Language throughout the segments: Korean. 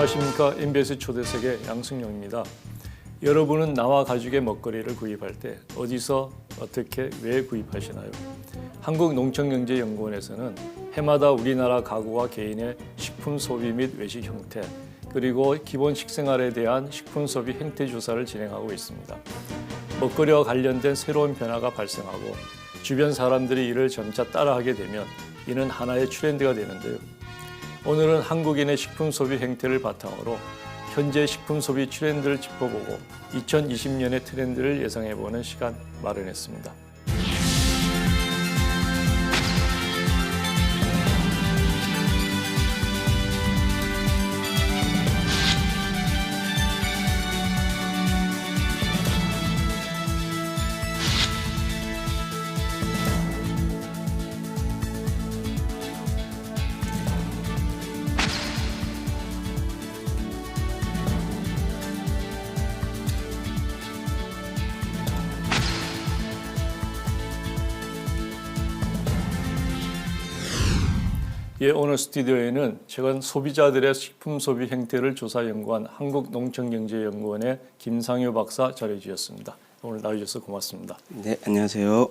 안녕하십니까. MBS 초대석의 양승용입니다. 여러분은 나와 가족의 먹거리를 구입할 때 어디서 어떻게 왜 구입하시나요? 한국농촌경제연구원에서는 해마다 우리나라 가구와 개인의 식품 소비 및 외식 형태 그리고 기본 식생활에 대한 식품 소비 행태 조사를 진행하고 있습니다. 먹거리와 관련된 새로운 변화가 발생하고 주변 사람들이 이를 점차 따라하게 되면 이는 하나의 트렌드가 되는데요. 오늘은 한국인의 식품 소비 행태를 바탕으로 현재 식품 소비 트렌드를 짚어보고 2020년의 트렌드를 예상해보는 시간 마련했습니다. 오늘 스튜디오에는 최근 소비자들의 식품 소비 행태를 조사 연구한 한국농촌경제연구원의 김상효 박사 자리해 주셨습니다. 오늘 나와주셔서 고맙습니다. 네, 안녕하세요.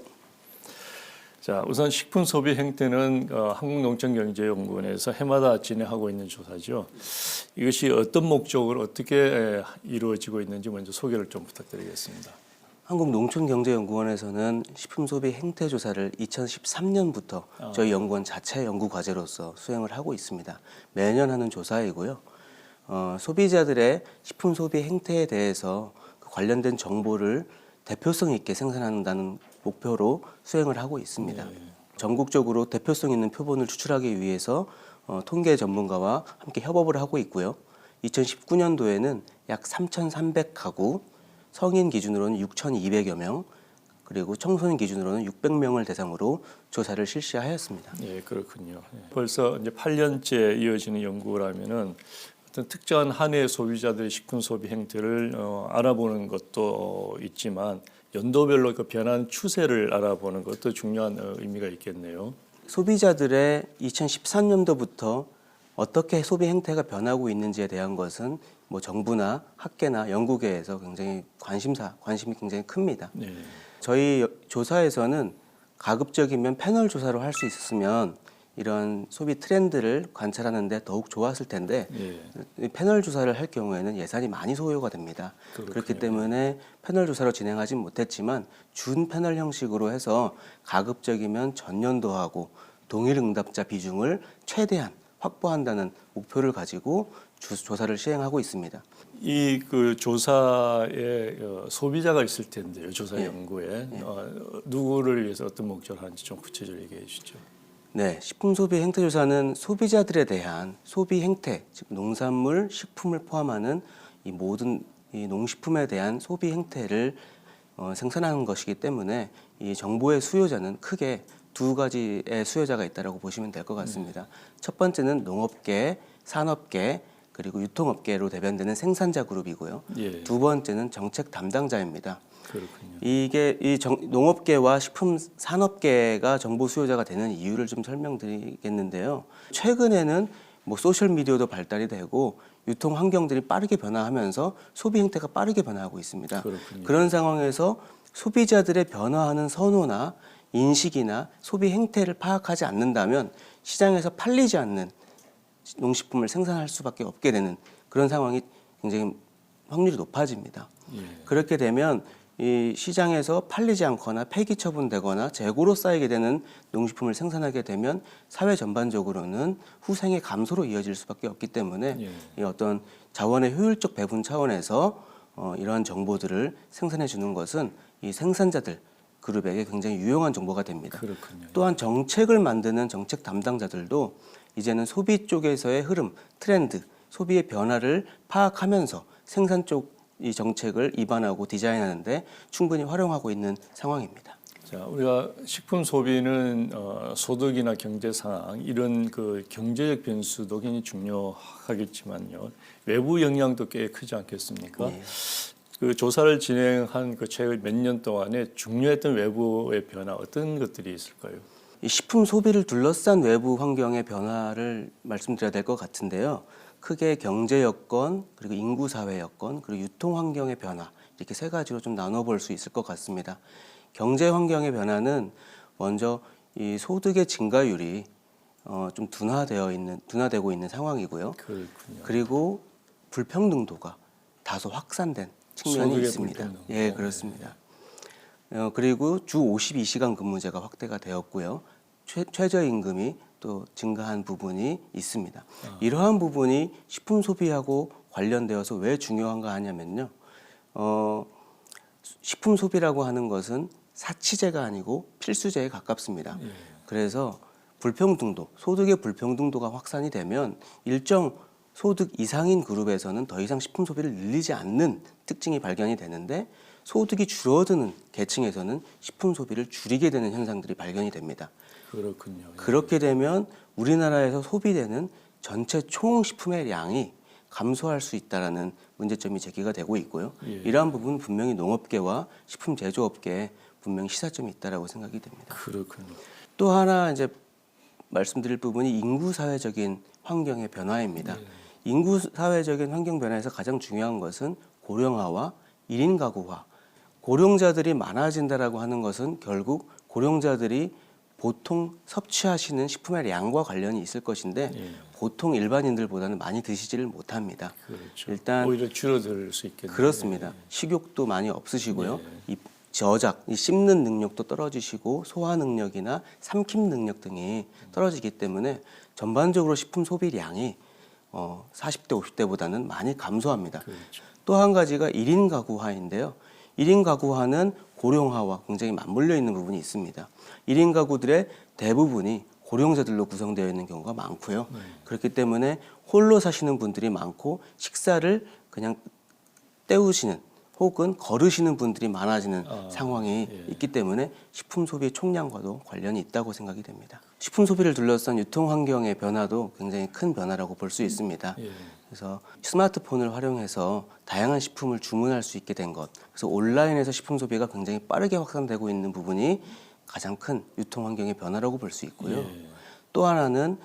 자, 우선 식품 소비 행태는 한국농촌경제연구원에서 해마다 진행하고 있는 조사죠. 이것이 어떤 목적으로 어떻게 이루어지고 있는지 먼저 소개를 좀 부탁드리겠습니다. 한국농촌경제연구원에서는 식품소비 행태조사를 2013년부터 저희 연구원 자체 연구 과제로서 수행을 하고 있습니다. 매년 하는 조사이고요. 소비자들의 식품소비 행태에 대해서 관련된 정보를 대표성 있게 생산한다는 목표로 수행을 하고 있습니다. 네. 전국적으로 대표성 있는 표본을 추출하기 위해서 통계 전문가와 함께 협업을 하고 있고요. 2019년도에는 약 3,300가구, 성인 기준으로는 6,200여 명, 그리고 청소년 기준으로는 600명을 대상으로 조사를 실시하였습니다. 예, 그렇군요. 벌써 이제 8년째 이어지는 연구라면은 어떤 특정한 한 해의 소비자들의 식품 소비 행태를 알아보는 것도 있지만 연도별로 그 변한 추세를 알아보는 것도 중요한 의미가 있겠네요. 소비자들의 2013년도부터 어떻게 소비 행태가 변하고 있는지에 대한 것은 뭐 정부나 학계나 연구계에서 굉장히 관심이 굉장히 큽니다. 네. 저희 조사에서는 가급적이면 패널 조사로 할 수 있었으면 이런 소비 트렌드를 관찰하는데 더욱 좋았을 텐데 네. 패널 조사를 할 경우에는 예산이 많이 소요가 됩니다. 그렇기 때문에 패널 조사로 진행하진 못했지만 준 패널 형식으로 해서 가급적이면 전년도하고 동일 응답자 비중을 최대한 확보한다는 목표를 가지고 조사를 시행하고 있습니다. 이 그 조사에 소비자가 있을 텐데요. 조사 연구에 누구를 위해서 어떤 목적을 하는지 좀 구체적으로 얘기해 주시죠. 네, 식품 소비 행태 조사는 소비자들에 대한 소비 행태, 즉 농산물, 식품을 포함하는 이 모든 이 농식품에 대한 소비 행태를 생산하는 것이기 때문에 이 정보의 수요자는 크게 두 가지의 수요자가 있다고 보시면 될 것 같습니다. 첫 번째는 농업계, 산업계, 그리고 유통업계로 대변되는 생산자 그룹이고요. 두 번째는 정책 담당자입니다. 그렇군요. 이게 농업계와 식품 산업계가 정보 수요자가 되는 이유를 좀 설명드리겠는데요. 최근에는 뭐 소셜 미디어도 발달이 되고 유통 환경들이 빠르게 변화하면서 소비 행태가 빠르게 변화하고 있습니다. 그렇군요. 그런 상황에서 소비자들의 변화하는 선호나 인식이나 소비 행태를 파악하지 않는다면 시장에서 팔리지 않는 농식품을 생산할 수밖에 없게 되는 그런 상황이 굉장히 확률이 높아집니다. 그렇게 되면 이 시장에서 팔리지 않거나 폐기 처분되거나 재고로 쌓이게 되는 농식품을 생산하게 되면 사회 전반적으로는 후생의 감소로 이어질 수밖에 없기 때문에 이 어떤 자원의 효율적 배분 차원에서 이러한 정보들을 생산해 주는 것은 이 생산자들 그룹에게 굉장히 유용한 정보가 됩니다. 그렇군요. 또한 정책을 만드는 정책 담당자들도 이제는 소비 쪽에서의 흐름, 트렌드, 소비의 변화를 파악하면서 생산 쪽 이 정책을 입안하고 디자인하는데 충분히 활용하고 있는 상황입니다. 자, 우리가 식품 소비는 소득이나 경제 상황 이런 그 경제적 변수도 굉장히 중요하겠지만요. 외부 영향도 꽤 크지 않겠습니까? 네. 그 조사를 진행한 그 최근 몇 년 동안에 중요했던 외부의 변화 어떤 것들이 있을까요? 이 식품 소비를 둘러싼 외부 환경의 변화를 말씀드려야 될 것 같은데요. 크게 경제 여건, 그리고 인구 사회 여건, 그리고 유통 환경의 변화 이렇게 세 가지로 좀 나눠볼 수 있을 것 같습니다. 경제 환경의 변화는 먼저 이 소득의 증가율이 좀 둔화되고 있는 상황이고요. 그렇군요. 그리고 불평등도가 다소 확산된 측면이 소득의 있습니다. 불평등. 예, 그렇습니다. 그리고 주 52시간 근무제가 확대가 되었고요. 최저임금이 또 증가한 부분이 있습니다. 이러한 부분이 식품 소비하고 관련되어서 왜 중요한가 하냐면요. 식품 소비라고 하는 것은 사치제가 아니고 필수제에 가깝습니다. 그래서 불평등도, 소득의 불평등도가 확산이 되면 일정 소득 이상인 그룹에서는 더 이상 식품 소비를 늘리지 않는 특징이 발견이 되는데 소득이 줄어드는 계층에서는 식품 소비를 줄이게 되는 현상들이 발견이 됩니다. 그렇군요. 그렇게 되면 우리나라에서 소비되는 전체 총 식품의 양이 감소할 수 있다라는 문제점이 제기가 되고 있고요. 이러한 부분은 분명히 농업계와 식품 제조업계에 분명히 시사점이 있다라고 생각이 됩니다. 그렇군요. 또 하나 이제 말씀드릴 부분이 인구 사회적인 환경의 변화입니다. 인구 사회적인 환경 변화에서 가장 중요한 것은 고령화와 1인 가구화. 고령자들이 많아진다라고 하는 것은 결국 고령자들이 보통 섭취하시는 식품의 양과 관련이 있을 것인데 보통 일반인들보다는 많이 드시지를 못합니다. 그렇죠. 일단 오히려 줄어들 수 있겠네요. 그렇습니다. 식욕도 많이 없으시고요. 이 저작, 이 씹는 능력도 떨어지시고 소화 능력이나 삼킴 능력 등이 떨어지기 때문에 전반적으로 식품 소비량이 40대, 50대보다는 많이 감소합니다. 그렇죠. 또 한 가지가 1인 가구화인데요. 1인 가구화는 고령화와 굉장히 맞물려 있는 부분이 있습니다. 1인 가구들의 대부분이 고령자들로 구성되어 있는 경우가 많고요. 그렇기 때문에 홀로 사시는 분들이 많고 식사를 그냥 때우시는 혹은 거르시는 분들이 많아지는 상황이 있기 때문에 식품 소비 총량과도 관련이 있다고 생각이 됩니다. 식품 소비를 둘러싼 유통 환경의 변화도 굉장히 큰 변화라고 볼 수 있습니다. 그래서 스마트폰을 활용해서 다양한 식품을 주문할 수 있게 된 것. 그래서 온라인에서 식품 소비가 굉장히 빠르게 확산되고 있는 부분이 가장 큰 유통 환경의 변화라고 볼 수 있고요. 또 하나는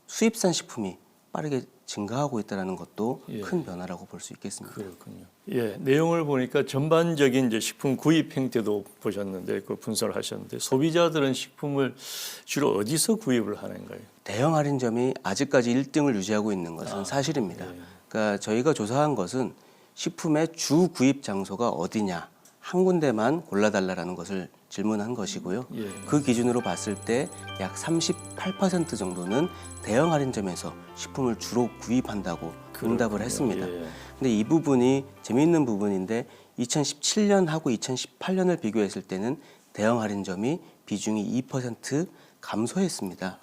수입산 식품이 빠르게 증가하고 있다는 것도 큰 변화라고 볼 수 있겠습니다. 그렇군요. 예, 내용을 보니까 전반적인 이제 식품 구입 행태도 보셨는데 그 분석을 하셨는데 소비자들은 식품을 주로 어디서 구입을 하는가요? 대형 할인점이 아직까지 1등을 유지하고 있는 것은 사실입니다. 그러니까 저희가 조사한 것은 식품의 주 구입 장소가 어디냐 한 군데만 골라달라는 것을 질문한 것이고요. 그 기준으로 봤을 때 약 38% 정도는 대형 할인점에서 식품을 주로 구입한다고 응답을 했습니다. 근데 이 부분이 재미있는 부분인데 2017년하고 2018년을 비교했을 때는 대형 할인점이 비중이 2% 감소했습니다.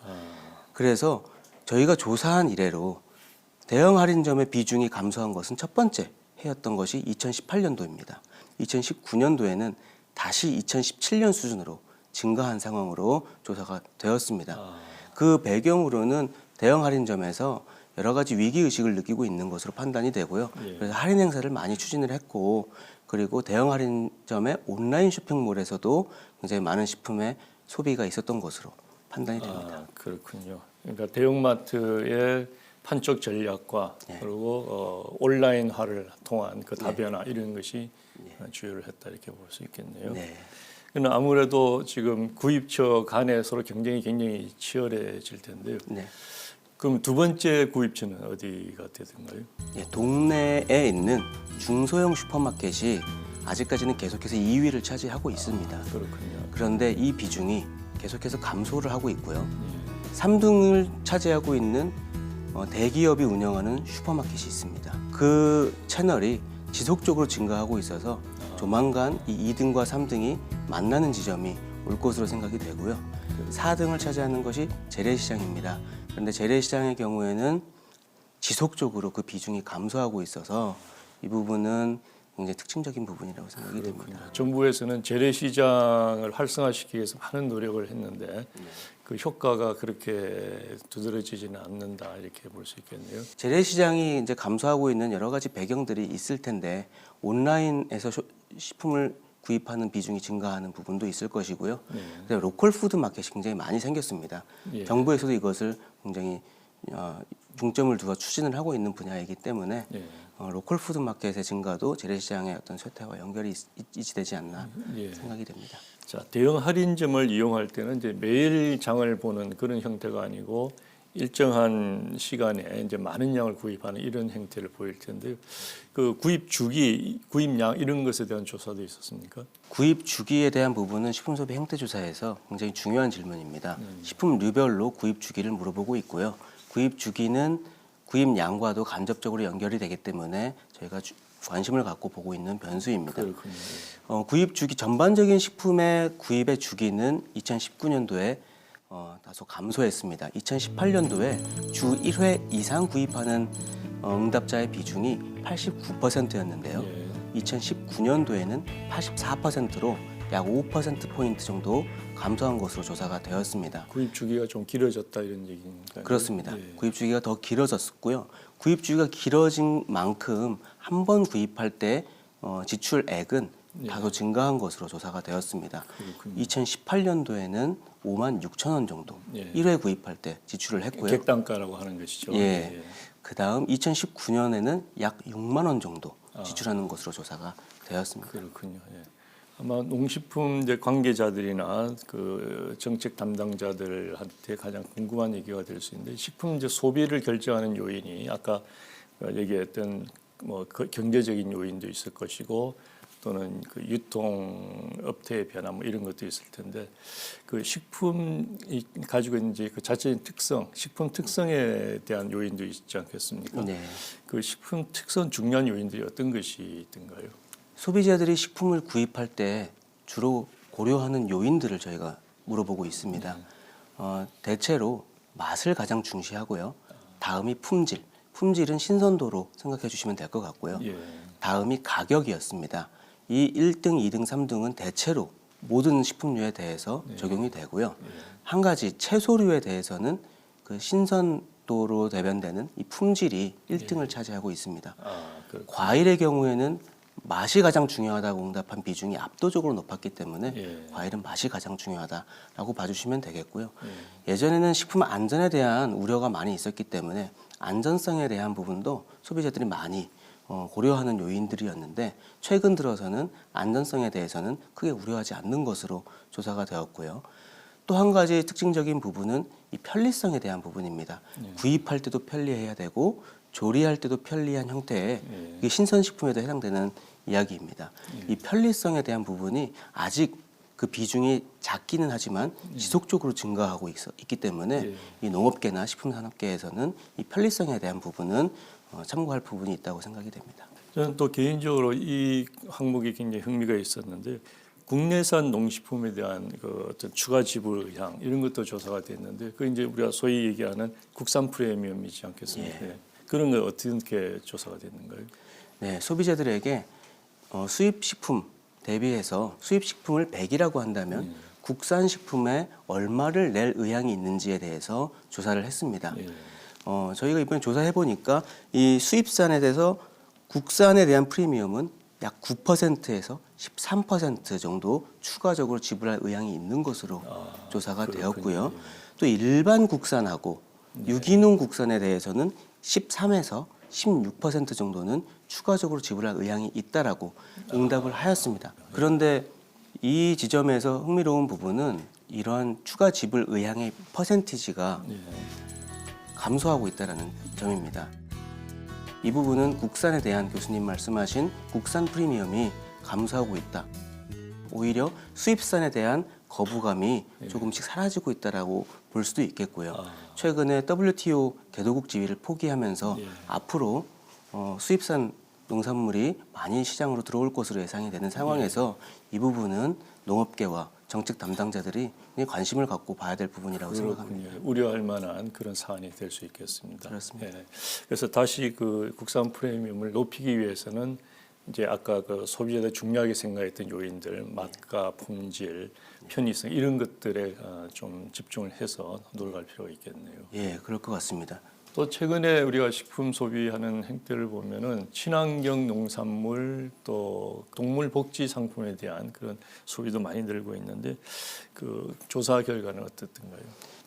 그래서 저희가 조사한 이래로 대형 할인점의 비중이 감소한 것은 첫 번째 해였던 것이 2018년도입니다. 2019년도에는 다시 2017년 수준으로 증가한 상황으로 조사가 되었습니다. 그 배경으로는 대형 할인점에서 여러 가지 위기의식을 느끼고 있는 것으로 판단이 되고요. 그래서 할인 행사를 많이 추진을 했고 그리고 대형 할인점의 온라인 쇼핑몰에서도 굉장히 많은 식품의 소비가 있었던 것으로 판단이 됩니다. 그렇군요. 그러니까 대형마트의 판촉 전략과 그리고 온라인화를 통한 그 다변화 이런 것이 주요를 했다 이렇게 볼 수 있겠네요. 그는 아무래도 지금 구입처 간에 서로 경쟁이 굉장히 치열해질 텐데요. 그럼 두 번째 구입처는 어디가 되던가요? 동네에 있는 중소형 슈퍼마켓이 아직까지는 계속해서 2위를 차지하고 있습니다. 그렇군요. 그런데 이 비중이 계속해서 감소를 하고 있고요. 3등을 차지하고 있는 대기업이 운영하는 슈퍼마켓이 있습니다. 그 채널이 지속적으로 증가하고 있어서 조만간 이 2등과 3등이 만나는 지점이 올 것으로 생각이 되고요. 4등을 차지하는 것이 재래시장입니다. 그런데 재래시장의 경우에는 지속적으로 그 비중이 감소하고 있어서 이 부분은 굉장히 특징적인 부분이라고 생각이 됩니다. 정부에서는 재래시장을 활성화시키기 위해서 많은 노력을 했는데 그 효과가 그렇게 두드러지지는 않는다 이렇게 볼 수 있겠네요. 재래시장이 이제 감소하고 있는 여러 가지 배경들이 있을 텐데 온라인에서 식품을 구입하는 비중이 증가하는 부분도 있을 것이고요. 로컬 푸드 마켓이 굉장히 많이 생겼습니다. 정부에서도 이것을 굉장히 중점을 두어 추진을 하고 있는 분야이기 때문에 예. 로컬 푸드 마켓의 증가도 재래시장의 어떤 쇠퇴와 연결이 있지 않나 예. 생각이 됩니다. 자, 대형 할인점을 이용할 때는 이제 매일 장을 보는 그런 형태가 아니고 일정한 시간에 이제 많은 양을 구입하는 이런 형태를 보일 텐데 그 구입 주기, 구입량 이런 것에 대한 조사도 있었습니까? 구입 주기에 대한 부분은 식품소비 행태조사에서 굉장히 중요한 질문입니다. 식품류별로 구입 주기를 물어보고 있고요. 구입 주기는 구입량과도 간접적으로 연결이 되기 때문에 저희가 관심을 갖고 보고 있는 변수입니다. 그렇군요. 구입 주기 전반적인 식품의 구입의 주기는 2019년도에 다소 감소했습니다. 2018년도에 주 1회 이상 구입하는 응답자의 비중이 89%였는데요. 예. 2019년도에는 84%로 약 5%포인트 정도 감소한 것으로 조사가 되었습니다. 구입 주기가 좀 길어졌다 이런 얘기인가요? 그렇습니다. 예. 구입 주기가 더 길어졌고요. 구입 주기가 길어진 만큼 한 번 구입할 때 지출액은 예. 다소 증가한 것으로 조사가 되었습니다. 그렇군요. 2018년도에는 5만 6천 원 정도 예. 1회 구입할 때 지출을 했고요. 객단가라고 하는 것이죠. 예. 그다음 2019년에는 약 6만 원 정도 지출하는 것으로 조사가 되었습니다. 그렇군요. 예. 아마 농식품 이제 관계자들이나 그 정책 담당자들한테 가장 궁금한 얘기가 될 수 있는데 식품 이제 소비를 결정하는 요인이 아까 얘기했던 뭐 경제적인 요인도 있을 것이고 또는 그 유통업태의 변화 뭐 이런 것도 있을 텐데 그 식품이 가지고 있는 이제 그 자체적인 특성, 식품 특성에 대한 요인도 있지 않겠습니까? 네. 그 식품 특성 중요한 요인들이 어떤 것이 있던가요? 소비자들이 식품을 구입할 때 주로 고려하는 요인들을 저희가 물어보고 있습니다. 대체로 맛을 가장 중시하고요. 다음이 품질. 품질은 신선도로 생각해 주시면 될 것 같고요. 예. 다음이 가격이었습니다. 이 1등, 2등, 3등은 대체로 모든 식품류에 대해서 적용이 되고요. 한 가지 채소류에 대해서는 그 신선도로 대변되는 이 품질이 1등을 차지하고 있습니다. 과일의 경우에는 맛이 가장 중요하다고 응답한 비중이 압도적으로 높았기 때문에 예. 과일은 맛이 가장 중요하다라고 봐주시면 되겠고요. 예전에는 식품 안전에 대한 우려가 많이 있었기 때문에 안전성에 대한 부분도 소비자들이 많이 고려하는 요인들이었는데 최근 들어서는 안전성에 대해서는 크게 우려하지 않는 것으로 조사가 되었고요. 또 한 가지 특징적인 부분은 이 편리성에 대한 부분입니다. 구입할 때도 편리해야 되고 조리할 때도 편리한 형태의 이게 신선식품에도 해당되는 이야기입니다. 이 편리성에 대한 부분이 아직 그 비중이 작기는 하지만 지속적으로 증가하고 있기 때문에 이 농업계나 식품산업계에서는 이 편리성에 대한 부분은 참고할 부분이 있다고 생각이 됩니다. 저는 또 개인적으로 이 항목이 굉장히 흥미가 있었는데 국내산 농식품에 대한 그 어떤 추가 지불 의향 이런 것도 조사가 됐는데 그 이제 우리가 소위 얘기하는 국산 프리미엄이지 않겠습니까? 예. 그런 거 어떻게 조사가 됐는가요? 네, 소비자들에게 수입 식품 대비해서 수입 식품을 100이라고 한다면 국산 식품에 얼마를 낼 의향이 있는지에 대해서 조사를 했습니다. 저희가 이번에 조사해 보니까 이 수입산에 대해서 국산에 대한 프리미엄은 약 9%에서 13% 정도 추가적으로 지불할 의향이 있는 것으로 조사가 되었고요. 또 일반 국산하고 유기농 국산에 대해서는 13에서 16% 정도는 추가적으로 지불할 의향이 있다라고 응답을 하였습니다. 그런데 이 지점에서 흥미로운 부분은 이러한 추가 지불 의향의 퍼센티지가 감소하고 있다는 점입니다. 이 부분은 국산에 대한 교수님 말씀하신 국산 프리미엄이 감소하고 있다. 오히려 수입산에 대한 거부감이 조금씩 사라지고 있다라고 볼 수도 있겠고요. 최근에 WTO 개도국 지위를 포기하면서 앞으로 수입산 농산물이 많이 시장으로 들어올 것으로 예상이 되는 상황에서 이 부분은 농업계와 정책 담당자들이 관심을 갖고 봐야 될 부분이라고 생각합니다. 우려할 만한 그런 사안이 될 수 있겠습니다. 그렇습니다. 예. 그래서 다시 그 국산 프리미엄을 높이기 위해서는 이제 아까 그 소비자들 중요하게 생각했던 요인들, 맛과 품질, 편의성 이런 것들에 좀 집중을 해서 노력할 필요가 있겠네요. 예, 그럴 것 같습니다. 또 최근에 우리가 식품 소비하는 행태를 보면은 친환경 농산물 또 동물 복지 상품에 대한 그런 소비도 많이 늘고 있는데 그 조사 결과는 어떻던가요?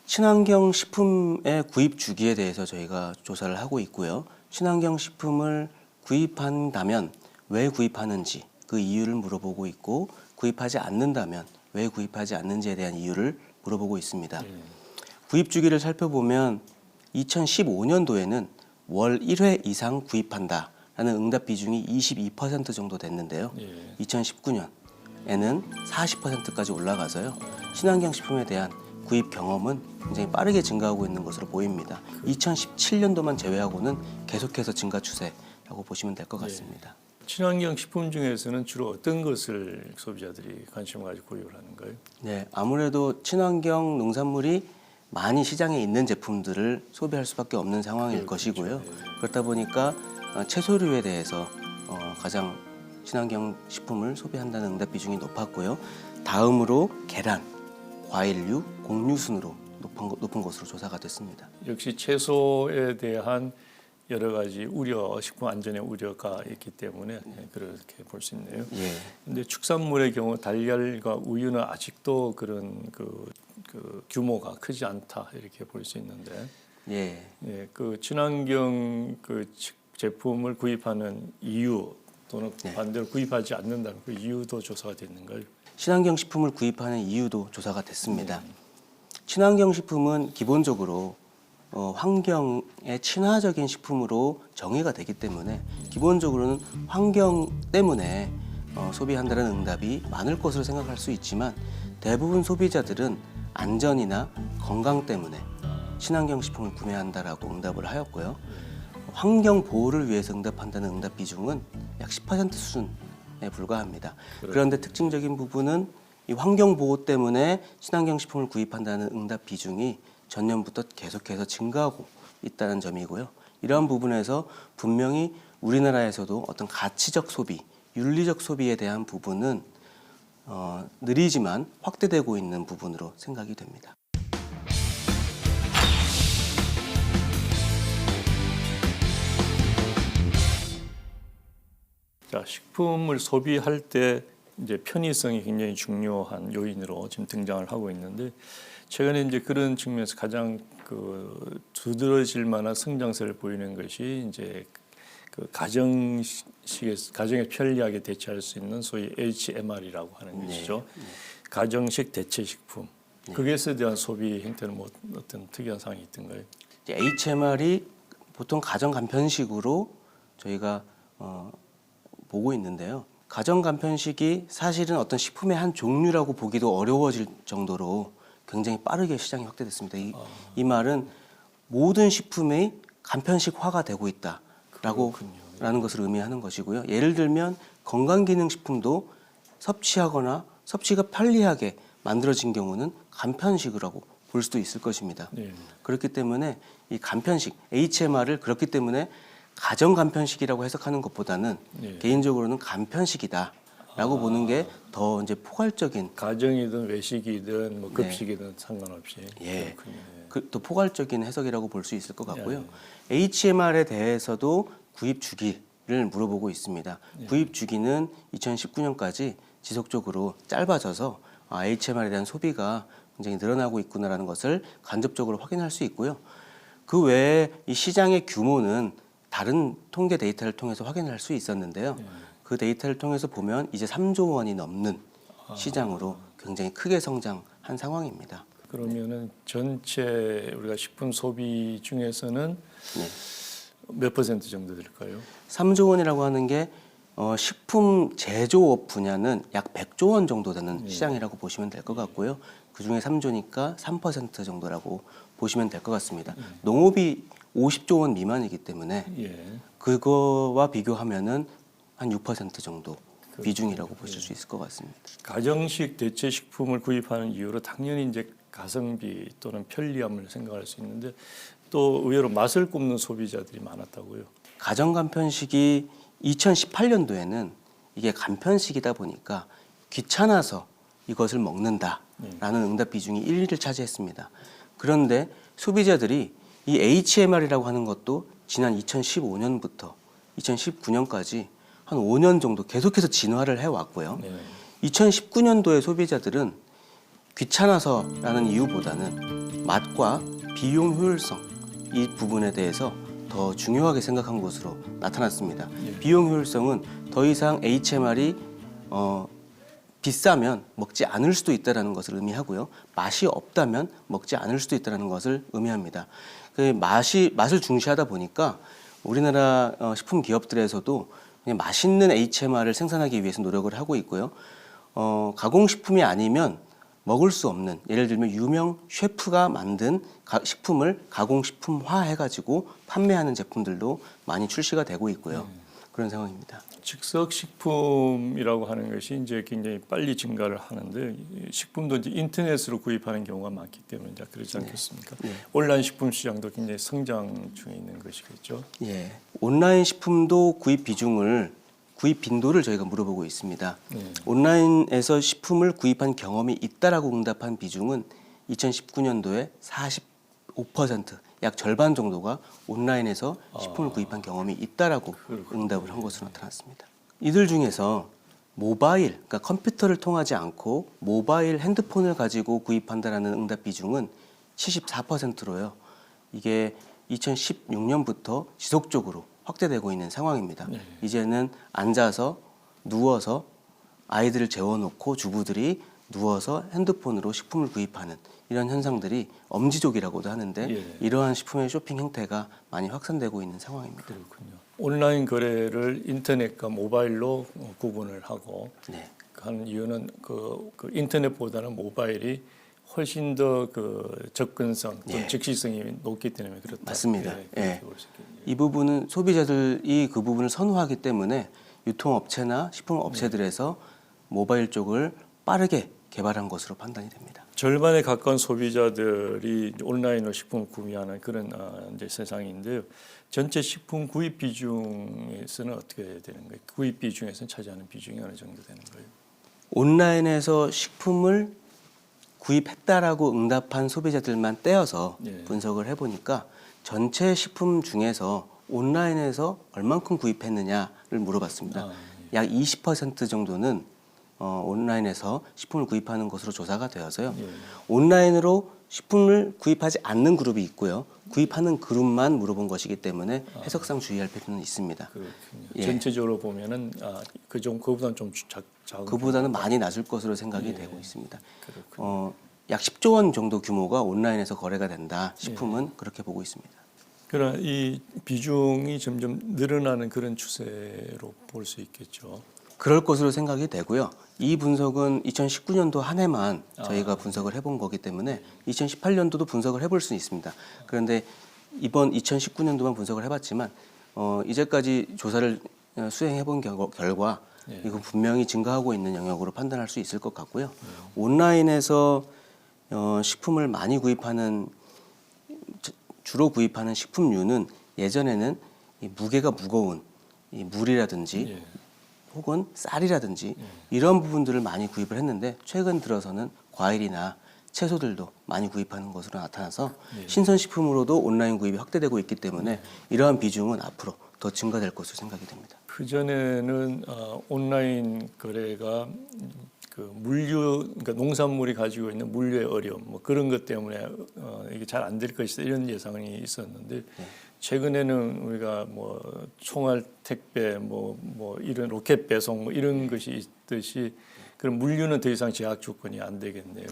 친환경 식품의 구입 주기에 대해서 저희가 조사를 하고 있고요. 친환경 식품을 구입한다면 왜 구입하는지 그 이유를 물어보고 있고, 구입하지 않는다면 왜 구입하지 않는지에 대한 이유를 물어보고 있습니다. 구입 주기를 살펴보면 2015년도에는 월 1회 이상 구입한다라는 응답 비중이 22% 정도 됐는데요. 2019년에는 40%까지 올라가서요. 친환경 식품에 대한 구입 경험은 굉장히 빠르게 증가하고 있는 것으로 보입니다. 2017년도만 제외하고는 계속해서 증가 추세라고 보시면 될 것 같습니다. 친환경 식품 중에서는 주로 어떤 것을 소비자들이 관심을 가지고 구입을 하는가요? 네, 아무래도 친환경 농산물이 많이 시장에 있는 제품들을 소비할 수밖에 없는 상황일 것이고요. 그렇다 보니까 채소류에 대해서 가장 친환경 식품을 소비한다는 응답 비중이 높았고요. 다음으로 계란, 과일류, 곡류 순으로 높은 것으로 조사가 됐습니다. 역시 채소에 대한 여러 가지 우려, 식품 안전의 우려가 있기 때문에 그렇게 볼 수 있네요. 그런데 축산물의 경우 달걀과 우유는 아직도 그런 그 규모가 크지 않다 이렇게 볼 수 있는데, 그 친환경 그 제품을 구입하는 이유 또는 반대로 구입하지 않는다는 그 이유도 조사가 됐는가요? 친환경 식품을 구입하는 이유도 조사가 됐습니다. 친환경 식품은 기본적으로 환경에 친화적인 식품으로 정의가 되기 때문에 기본적으로는 환경 때문에 소비한다는 응답이 많을 것으로 생각할 수 있지만, 대부분 소비자들은 안전이나 건강 때문에 친환경 식품을 구매한다라고 응답을 하였고요. 환경 보호를 위해서 응답한다는 응답 비중은 약 10% 수준에 불과합니다. 그런데 특징적인 부분은 이 환경 보호 때문에 친환경 식품을 구입한다는 응답 비중이 전년부터 계속해서 증가하고 있다는 점이고요. 이러한 부분에서 분명히 우리나라에서도 어떤 가치적 소비, 윤리적 소비에 대한 부분은 느리지만 확대되고 있는 부분으로 생각이 됩니다. 자, 식품을 소비할 때 이제 편의성이 굉장히 중요한 요인으로 지금 등장을 하고 있는데, 최근에 이제 그런 측면에서 가장 그 두드러질 만한 성장세를 보이는 것이 이제 그 가정에 편리하게 대체할 수 있는 소위 HMR이라고 하는 것이죠. 가정식 대체 식품. 그것에 대한 소비 행태는 뭐 어떤 특이한 사항이 있던가요? HMR이 보통 가정 간편식으로 저희가 보고 있는데요. 가정 간편식이 사실은 어떤 식품의 한 종류라고 보기도 어려워질 정도로 굉장히 빠르게 시장이 확대됐습니다. 이 말은 모든 식품의 간편식화가 되고 있다라는 것을 의미하는 것이고요. 예를 들면 건강기능식품도 섭취하거나 섭취가 편리하게 만들어진 경우는 간편식이라고 볼 수도 있을 것입니다. 그렇기 때문에 이 간편식, HMR을 그렇기 때문에 가정 간편식이라고 해석하는 것보다는 개인적으로는 간편식이다라고 보는 게 더 이제 포괄적인, 가정이든 외식이든 뭐 급식이든 상관없이 또 포괄적인 해석이라고 볼 수 있을 것 같고요. HMR에 대해서도 구입 주기를 물어보고 있습니다. 구입 주기는 2019년까지 지속적으로 짧아져서 HMR에 대한 소비가 굉장히 늘어나고 있구나라는 것을 간접적으로 확인할 수 있고요. 그 외에 이 시장의 규모는 다른 통계 데이터를 통해서 확인할 수 있었는데요. 그 데이터를 통해서 보면 이제 3조 원이 넘는 시장으로 굉장히 크게 성장한 상황입니다. 그러면은 전체 우리가 식품 소비 중에서는 몇 퍼센트 정도 될까요? 3조 원이라고 하는 게 식품 제조업 분야는 약 100조 원 정도 되는 시장이라고 보시면 될 것 같고요. 그중에 3조니까 3% 정도라고 보시면 될 것 같습니다. 농업이 50조 원 미만이기 때문에 그거와 비교하면은 한 6% 정도 비중이라고 보실 수 있을 것 같습니다. 가정식 대체 식품을 구입하는 이유로 당연히 이제 가성비 또는 편리함을 생각할 수 있는데, 또 의외로 맛을 꼽는 소비자들이 많았다고요. 가정 간편식이 2018년도에는 이게 간편식이다 보니까 귀찮아서 이것을 먹는다라는 응답 비중이 1위를 차지했습니다. 그런데 소비자들이 이 HMR이라고 하는 것도 지난 2015년부터 2019년까지 한 5년 정도 계속해서 진화를 해왔고요. 2019년도에 소비자들은 귀찮아서라는 이유보다는 맛과 비용 효율성 이 부분에 대해서 더 중요하게 생각한 것으로 나타났습니다. 비용 효율성은 더 이상 HMR이 비싸면 먹지 않을 수도 있다는 것을 의미하고요. 맛이 없다면 먹지 않을 수도 있다는 것을 의미합니다. 그 맛을 중시하다 보니까 우리나라 식품 기업들에서도 그냥 맛있는 HMR을 생산하기 위해서 노력을 하고 있고요. 가공식품이 아니면 먹을 수 없는, 예를 들면 유명 셰프가 만든 식품을 가공식품화 해가지고 판매하는 제품들도 많이 출시가 되고 있고요. 그런 상황입니다. 즉석 식품이라고 하는 것이 이제 굉장히 빨리 증가를 하는데 식품도 이제 인터넷으로 구입하는 경우가 많기 때문에 이제 그렇지 않겠습니까? 온라인 식품 시장도 굉장히 성장 중에 있는 것이겠죠. 예, 온라인 식품도 구입 빈도를 저희가 물어보고 있습니다. 온라인에서 식품을 구입한 경험이 있다라고 응답한 비중은 2019년도에 45%, 약 절반 정도가 온라인에서 식품을 구입한 경험이 있다라고 응답을 한 것으로 나타났습니다. 이들 중에서 모바일, 그러니까 컴퓨터를 통하지 않고 모바일 핸드폰을 가지고 구입한다라는 응답 비중은 74%로요. 이게 2016년부터 지속적으로 확대되고 있는 상황입니다. 이제는 앉아서 누워서 아이들을 재워놓고 주부들이 누워서 핸드폰으로 식품을 구입하는 이런 현상들이 엄지족이라고도 하는데 이러한 식품의 쇼핑 행태가 많이 확산되고 있는 상황입니다. 그렇군요. 온라인 거래를 인터넷과 모바일로 구분을 하고 하는 이유는 그 인터넷보다는 모바일이 훨씬 더 그 접근성, 좀 즉시성이 높기 때문에 그렇다. 맞습니다. 이 부분은 소비자들이 그 부분을 선호하기 때문에 유통업체나 식품업체들에서 모바일 쪽을 빠르게 개발한 것으로 판단이 됩니다. 절반에 가까운 소비자들이 온라인으로 식품을 구매하는 그런 이제 세상인데요. 전체 식품 구입 비중에서는 어떻게 되는 거예요? 구입 비중에서는 차지하는 비중이 어느 정도 되는 거예요? 온라인에서 식품을 구입했다라고 응답한 소비자들만 떼어서 분석을 해보니까 전체 식품 중에서 온라인에서 얼만큼 구입했느냐를 물어봤습니다. 약 20% 정도는 온라인에서 식품을 구입하는 것으로 조사가 되어서요. 온라인으로 식품을 구입하지 않는 그룹이 있고요. 구입하는 그룹만 물어본 것이기 때문에 해석상 주의할 필요는 있습니다. 그렇군요. 전체적으로 보면은 그보다는 좀 작은 그보다는 많이 낮을 것으로 생각이 되고 있습니다. 약 10조 원 정도 규모가 온라인에서 거래가 된다. 식품은 그렇게 보고 있습니다. 그러나 이 비중이 점점 늘어나는 그런 추세로 볼 수 있겠죠. 그럴 것으로 생각이 되고요. 이 분석은 2019년도 한 해만 저희가 분석을 해본 거기 때문에 2018년도도 분석을 해볼 수 있습니다. 그런데 이번 2019년도만 분석을 해봤지만 이제까지 조사를 수행해본 결과 이건 분명히 증가하고 있는 영역으로 판단할 수 있을 것 같고요. 온라인에서 식품을 많이 주로 구입하는 식품류는 예전에는 이 무게가 무거운 이 물이라든지 혹은 쌀이라든지 이런 부분들을 많이 구입을 했는데 최근 들어서는 과일이나 채소들도 많이 구입하는 것으로 나타나서 신선식품으로도 온라인 구입이 확대되고 있기 때문에 이러한 비중은 앞으로 더 증가될 것으로 생각이 됩니다. 그전에는 온라인 거래가 그 그러니까 농산물이 가지고 있는 물류의 어려움, 뭐 그런 것 때문에 이게 잘 안 될 것이다 이런 예상이 있었는데 최근에는 우리가 뭐 총알 택배, 뭐 이런 로켓 배송 뭐 이런 것이 있듯이 그런 물류는 더 이상 제약 조건이 안 되겠네요.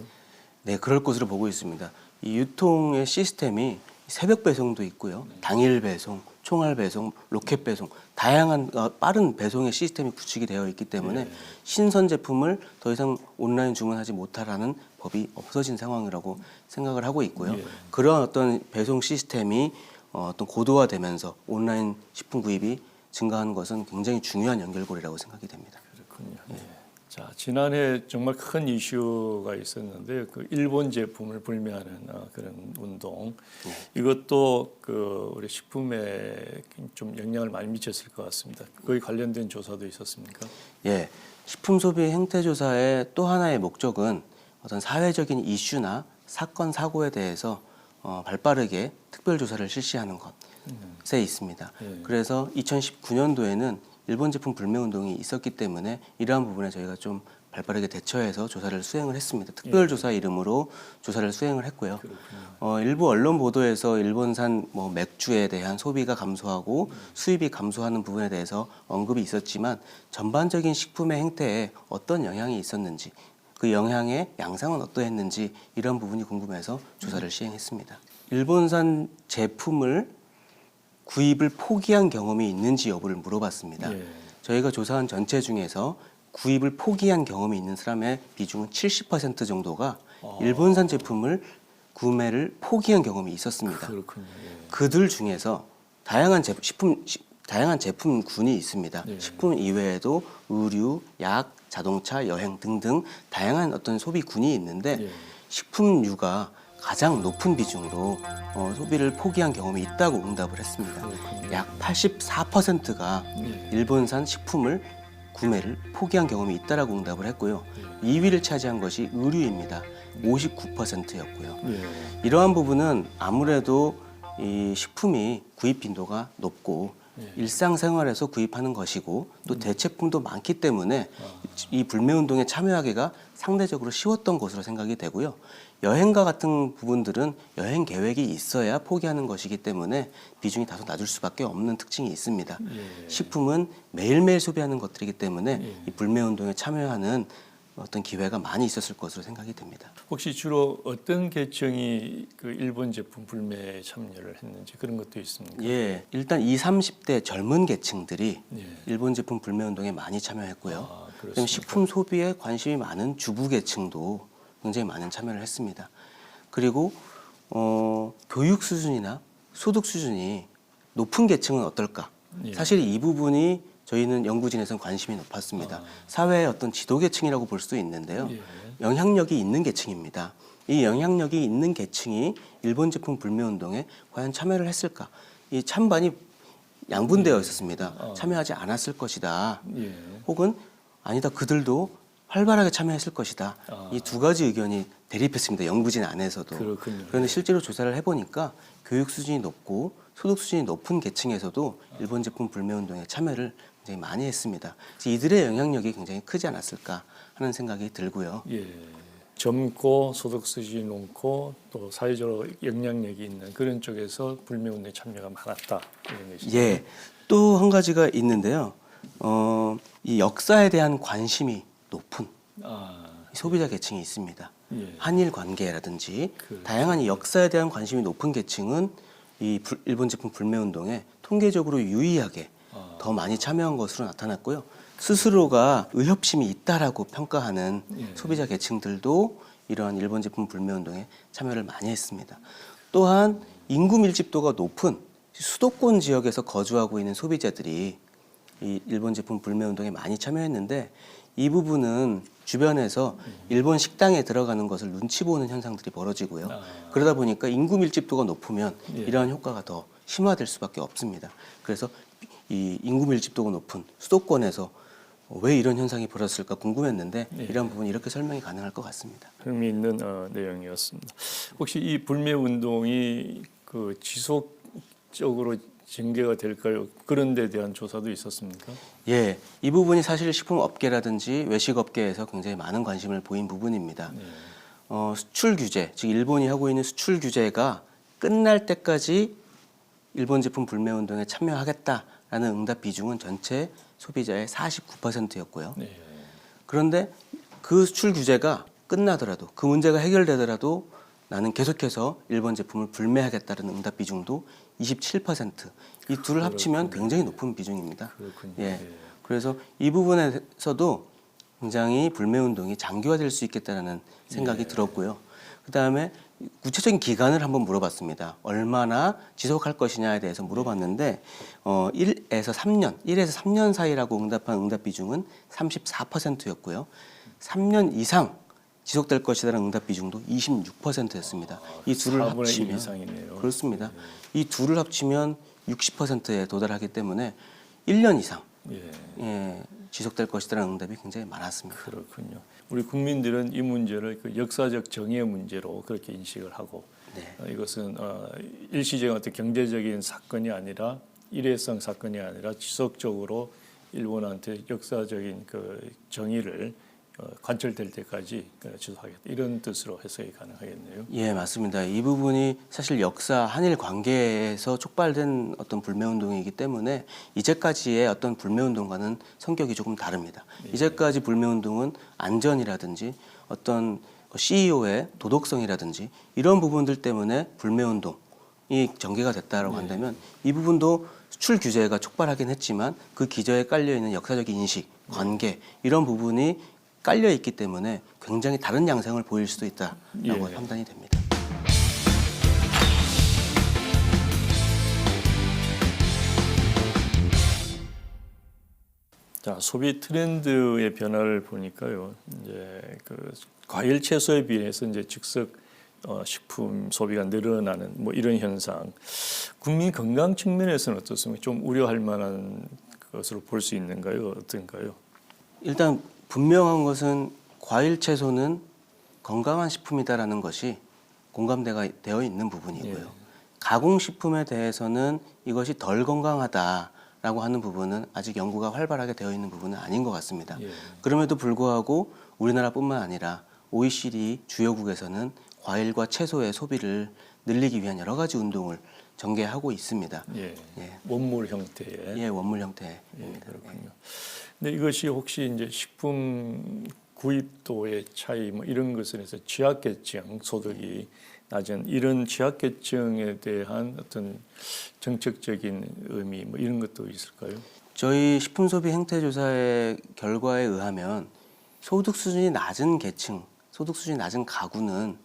네, 그럴 것으로 보고 있습니다. 이 유통의 시스템이 새벽 배송도 있고요, 당일 배송, 총알 배송, 로켓 배송, 다양한 빠른 배송의 시스템이 구축이 되어 있기 때문에 신선 제품을 더 이상 온라인 주문하지 못하라는 법이 없어진 상황이라고 생각을 하고 있고요. 그런 어떤 배송 시스템이 어떤 고도화되면서 온라인 식품 구입이 증가하는 것은 굉장히 중요한 연결고리라고 생각이 됩니다. 그렇군요. 자, 지난해 정말 큰 이슈가 있었는데 그 일본 제품을 불매하는 그런 운동 이것도 그 우리 식품에 좀 영향을 많이 미쳤을 것 같습니다. 거기 관련된 조사도 있었습니까? 예, 식품 소비 행태 조사의 또 하나의 목적은 어떤 사회적인 이슈나 사건 사고에 대해서 발빠르게 특별 조사를 실시하는 것에 있습니다. 그래서 2019년도에는 일본 제품 불매 운동이 있었기 때문에 이러한 부분에 저희가 좀 발빠르게 대처해서 조사를 수행을 했습니다. 특별조사 이름으로 조사를 수행을 했고요. 일부 언론 보도에서 일본산 뭐 맥주에 대한 소비가 감소하고 수입이 감소하는 부분에 대해서 언급이 있었지만 전반적인 식품의 행태에 어떤 영향이 있었는지 그 영향의 양상은 어떠했는지 이런 부분이 궁금해서 조사를 시행했습니다. 일본산 제품을 구입을 포기한 경험이 있는지 여부를 물어봤습니다. 저희가 조사한 전체 중에서 구입을 포기한 경험이 있는 사람의 비중은 70% 정도가 일본산 제품을 구매를 포기한 경험이 있었습니다. 그렇군요. 그들 중에서 다양한 제품군이 있습니다. 식품 이외에도 의류, 약, 자동차, 여행 등등 다양한 어떤 소비군이 있는데 식품류가 가장 높은 비중으로 소비를 포기한 경험이 있다고 응답을 했습니다. 약 84%가 일본산 식품을 구매를 포기한 경험이 있다라고 응답을 했고요. 2위를 차지한 것이 의류입니다. 59%였고요. 이러한 부분은 아무래도 이 식품이 구입 빈도가 높고 일상생활에서 구입하는 것이고 또 대체품도 많기 때문에 이 불매운동에 참여하기가 상대적으로 쉬웠던 것으로 생각이 되고요. 여행과 같은 부분들은 여행 계획이 있어야 포기하는 것이기 때문에 비중이 다소 낮을 수밖에 없는 특징이 있습니다. 식품은 매일매일 소비하는 것들이기 때문에 이 불매운동에 참여하는 어떤 기회가 많이 있었을 것으로 생각이 됩니다. 혹시 주로 어떤 계층이 그 일본 제품 불매에 참여를 했는지 그런 것도 있습니까? 예, 일단 20, 30대 젊은 계층들이 일본 제품 불매 운동에 많이 참여했고요. 그다음에 식품 소비에 관심이 많은 주부 계층도 굉장히 많은 참여를 했습니다. 그리고 교육 수준이나 소득 수준이 높은 계층은 어떨까? 사실 이 부분이 저희는 연구진에서는 관심이 높았습니다. 사회의 어떤 지도 계층이라고 볼 수도 있는데요. 영향력이 있는 계층입니다. 이 영향력이 있는 계층이 일본 제품 불매 운동에 과연 참여를 했을까? 이 찬반이 양분되어 있었습니다. 참여하지 않았을 것이다. 혹은 아니다, 그들도 활발하게 참여했을 것이다. 이 두 가지 의견이 대립했습니다. 연구진 안에서도. 그런데 실제로 조사를 해보니까 교육 수준이 높고 소득 수준이 높은 계층에서도 일본 제품 불매 운동에 참여를 굉장히 많이 했습니다. 그래서 이들의 영향력이 굉장히 크지 않았을까 하는 생각이 들고요. 젊고 소득 수준이 높고 또 사회적으로 영향력이 있는 그런 쪽에서 불매 운동에 참여가 많았다 이런 것이죠. 예, 또 한 가지가 있는데요. 이 역사에 대한 관심이 높은 소비자 계층이 있습니다. 한일 관계라든지 다양한 이 역사에 대한 관심이 높은 계층은 이 일본 제품 불매 운동에 통계적으로 유의하게 더 많이 참여한 것으로 나타났고요. 스스로가 의협심이 있다라고 평가하는 소비자 계층들도 이러한 일본 제품 불매 운동에 참여를 많이 했습니다. 또한 인구 밀집도가 높은 수도권 지역에서 거주하고 있는 소비자들이 이 일본 제품 불매 운동에 많이 참여했는데 이 부분은 주변에서 일본 식당에 들어가는 것을 눈치 보는 현상들이 벌어지고요. 그러다 보니까 인구 밀집도가 높으면 이러한 효과가 더 심화될 수밖에 없습니다. 그래서 이 인구 밀집도가 높은 수도권에서 왜 이런 현상이 벌어졌을까 궁금했는데 이런 부분 이렇게 설명이 가능할 것 같습니다. 흥미있는 내용이었습니다. 혹시 이 불매 운동이 그 지속적으로 전개가 될까요? 그런 데 대한 조사도 있었습니까? 예, 이 부분이 사실 식품업계라든지 외식업계에서 굉장히 많은 관심을 보인 부분입니다. 수출 규제, 즉 일본이 하고 있는 수출 규제가 끝날 때까지 일본 제품 불매 운동에 참여하겠다라는 응답 비중은 전체 소비자의 49%였고요. 그런데 그 수출 규제가 끝나더라도 그 문제가 해결되더라도 나는 계속해서 일본 제품을 불매하겠다는 응답 비중도 27%. 이 둘을 합치면 굉장히 높은 비중입니다. 예. 그래서 이 부분에서도 굉장히 불매 운동이 장기화될 수 있겠다는 생각이 들었고요. 그다음에 구체적인 기간을 한번 물어봤습니다. 얼마나 지속할 것이냐에 대해서 물어봤는데 1에서 3년 사이라고 응답한 응답 비중은 34%였고요. 3년 이상 지속될 것이라는 응답 비중도 26%였습니다. 이 둘을 합치면 이상이네요. 그렇습니다. 이 둘을 합치면 60%에 도달하기 때문에 1년 이상 지속될 것이라는 응답이 굉장히 많았습니다. 그렇군요. 우리 국민들은 이 문제를 그 역사적 정의 문제로 그렇게 인식을 하고 이것은 일시적인 어떤 경제적인 사건이 아니라 일회성 사건이 아니라 지속적으로 일본한테 역사적인 그 정의를 관철될 때까지 지속하겠다 이런 뜻으로 해석이 가능하겠네요. 예, 맞습니다. 이 부분이 사실 역사 한일 관계에서 촉발된 어떤 불매운동이기 때문에 이제까지의 어떤 불매운동과는 성격이 조금 다릅니다. 이제까지 불매운동은 안전이라든지 어떤 CEO의 도덕성이라든지 이런 부분들 때문에 불매운동이 전개가 됐다라고 한다면 이 부분도 수출 규제가 촉발하긴 했지만 그 기저에 깔려 있는 역사적인 인식, 관계 이런 부분이 깔려 있기 때문에 굉장히 다른 양상을 보일 수도 있다라고 판단이 됩니다. 자, 소비 트렌드의 변화를 보니까요. 이제 그 과일 채소에 비해서 이제 즉석 식품 소비가 늘어나는 뭐 이런 현상. 국민 건강 측면에서는 어떻습니까? 좀 우려할 만한 것으로 볼 수 있는가요? 어떤가요? 일단 분명한 것은 과일 채소는 건강한 식품이다라는 것이 공감대가 되어 있는 부분이고요. 가공식품에 대해서는 이것이 덜 건강하다라고 하는 부분은 아직 연구가 활발하게 되어 있는 부분은 아닌 것 같습니다. 그럼에도 불구하고 우리나라뿐만 아니라 OECD 주요국에서는 과일과 채소의 소비를 늘리기 위한 여러 가지 운동을 전개하고 있습니다. 원물 형태의. 예, 원물 형태. 그렇군요. 근데 이것이 혹시 이제 식품 구입도의 차이 뭐 이런 것에 대해서 취약계층 소득이 낮은 이런 취약계층에 대한 어떤 정책적인 의미 뭐 이런 것도 있을까요? 저희 식품소비 행태조사의 결과에 의하면 소득 수준이 낮은 계층, 소득 수준이 낮은 가구는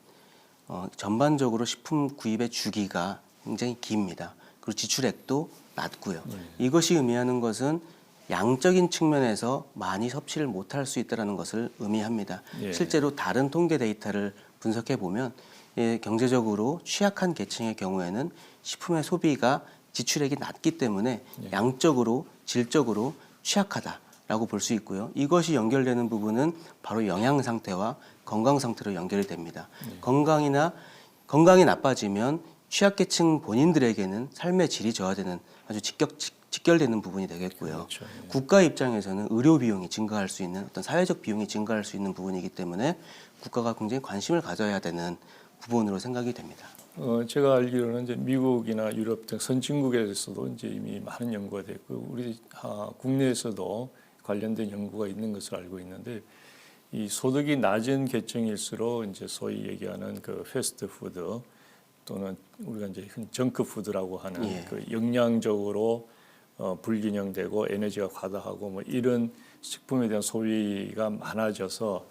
전반적으로 식품 구입의 주기가 굉장히 깁니다. 그리고 지출액도 낮고요. 이것이 의미하는 것은 양적인 측면에서 많이 섭취를 못할 수 있다는 것을 의미합니다. 실제로 다른 통계 데이터를 분석해 보면 경제적으로 취약한 계층의 경우에는 식품의 소비가 지출액이 낮기 때문에 양적으로 질적으로 취약하다라고 볼 수 있고요. 이것이 연결되는 부분은 바로 영양 상태와 건강 상태로 연결이 됩니다. 건강이 나빠지면 취약계층 본인들에게는 삶의 질이 저하되는 아주 직결되는 부분이 되겠고요. 그렇죠. 국가 입장에서는 의료 비용이 증가할 수 있는 어떤 사회적 비용이 증가할 수 있는 부분이기 때문에 국가가 굉장히 관심을 가져야 되는 부분으로 생각이 됩니다. 제가 알기로는 이제 미국이나 유럽 등 선진국에서도 이제 이미 많은 연구가 됐고 우리 국내에서도 관련된 연구가 있는 것으로 알고 있는데 이 소득이 낮은 계층일수록 이제 소위 얘기하는 그 패스트푸드 또는 우리가 이제 정크푸드라고 하는 그 영양적으로 불균형되고 에너지가 과다하고 뭐 이런 식품에 대한 소비가 많아져서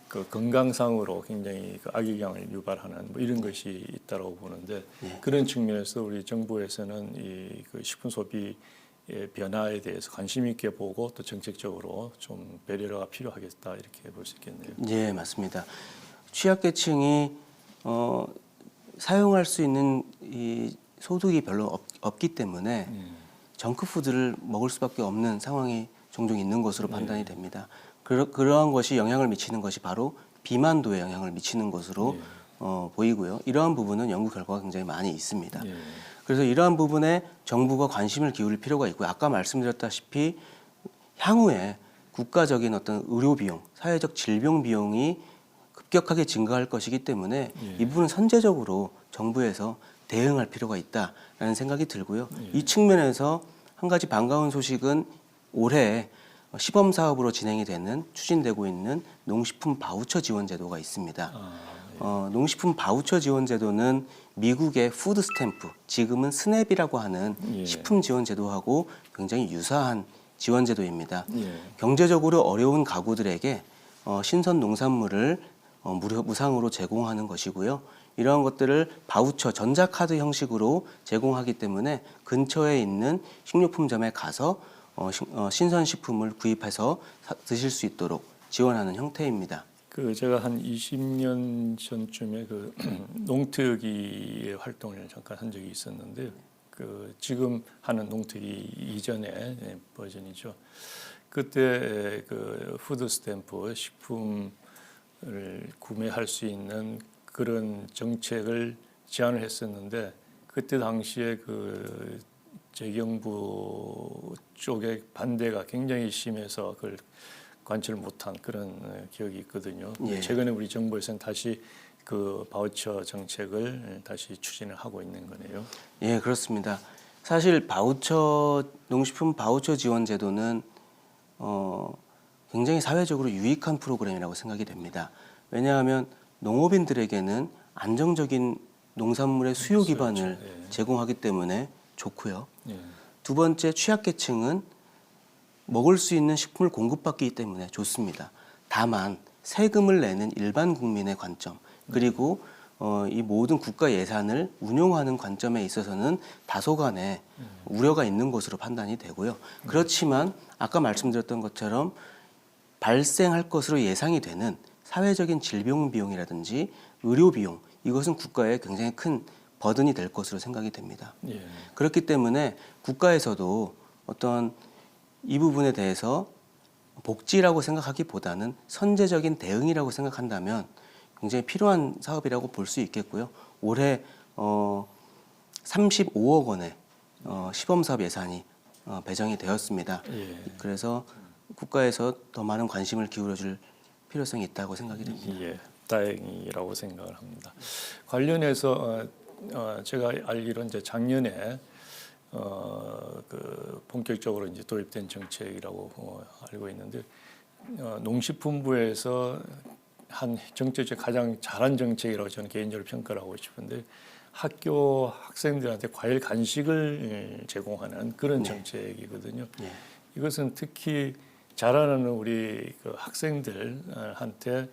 그 건강상으로 굉장히 그 악영향을 유발하는 뭐 이런 것이 있다고 보는데 그런 측면에서 우리 정부에서는 이 그 식품 소비의 변화에 대해서 관심 있게 보고 또 정책적으로 좀 배려가 필요하겠다 이렇게 볼 수 있겠네요. 예, 맞습니다. 취약계층이 사용할 수 있는 이 소득이 별로 없기 때문에 정크푸드를 먹을 수밖에 없는 상황이 종종 있는 것으로 판단이 됩니다. 그러한 것이 영향을 미치는 것이 바로 비만도에 영향을 미치는 것으로 보이고요. 이러한 부분은 연구 결과가 굉장히 많이 있습니다. 그래서 이러한 부분에 정부가 관심을 기울일 필요가 있고요. 아까 말씀드렸다시피 향후에 국가적인 어떤 의료 비용, 사회적 질병 비용이 급격하게 증가할 것이기 때문에 이 부분은 선제적으로 정부에서 대응할 필요가 있다라는 생각이 들고요. 이 측면에서 한 가지 반가운 소식은 올해 시범 사업으로 진행이 되는 추진되고 있는 농식품 바우처 지원 제도가 있습니다. 농식품 바우처 지원 제도는 미국의 푸드 스탬프, 지금은 스냅이라고 하는 식품 지원 제도하고 굉장히 유사한 지원 제도입니다. 경제적으로 어려운 가구들에게 신선 농산물을 무상으로 제공하는 것이고요. 이러한 것들을 바우처, 전자카드 형식으로 제공하기 때문에 근처에 있는 식료품점에 가서 신선식품을 구입해서 드실 수 있도록 지원하는 형태입니다. 제가 한 20년 전쯤에 그 농특위의 활동을 잠깐 한 적이 있었는데 지금 하는 농특위 이전의 버전이죠. 그때 그 푸드 스탬프 식품을 구매할 수 있는 그런 정책을 제안을 했었는데 그때 당시에 그 재경부 쪽의 반대가 굉장히 심해서 그걸 관철 못한 그런 기억이 있거든요. 예. 최근에 우리 정부에서는 다시 그 바우처 정책을 다시 추진을 하고 있는 거네요. 예, 그렇습니다. 사실 농식품 바우처 지원 제도는 굉장히 사회적으로 유익한 프로그램이라고 생각이 됩니다. 왜냐하면 농업인들에게는 안정적인 농산물의 수요 기반을 예. 제공하기 때문에 좋고요. 예. 두 번째, 취약계층은 먹을 수 있는 식품을 공급받기 때문에 좋습니다. 다만 세금을 내는 일반 국민의 관점, 그리고 이 모든 국가 예산을 운용하는 관점에 있어서는 다소간의 우려가 있는 것으로 판단이 되고요. 그렇지만 아까 말씀드렸던 것처럼 발생할 것으로 예상이 되는 사회적인 질병 비용이라든지 의료 비용, 이것은 국가에 굉장히 큰 버든이 될 것으로 생각이 됩니다. 예. 그렇기 때문에 국가에서도 어떤 이 부분에 대해서 복지라고 생각하기보다는 선제적인 대응이라고 생각한다면 굉장히 필요한 사업이라고 볼 수 있겠고요. 올해 35억 원의 시범사업 예산이 배정이 되었습니다. 예. 그래서 국가에서 더 많은 관심을 기울여줄 필요성이 있다고 생각이 됩니다. 예, 다행이라고 생각을 합니다. 관련해서 제가 알기로 이제 작년에 그 본격적으로 이제 도입된 정책이라고 알고 있는데 농식품부에서 한 정책 중 가장 잘한 정책이라고 저는 개인적으로 평가를 하고 싶은데 학교 학생들한테 과일 간식을 제공하는 그런 정책이거든요. 네. 이것은 특히 자라나는 우리 그 학생들한테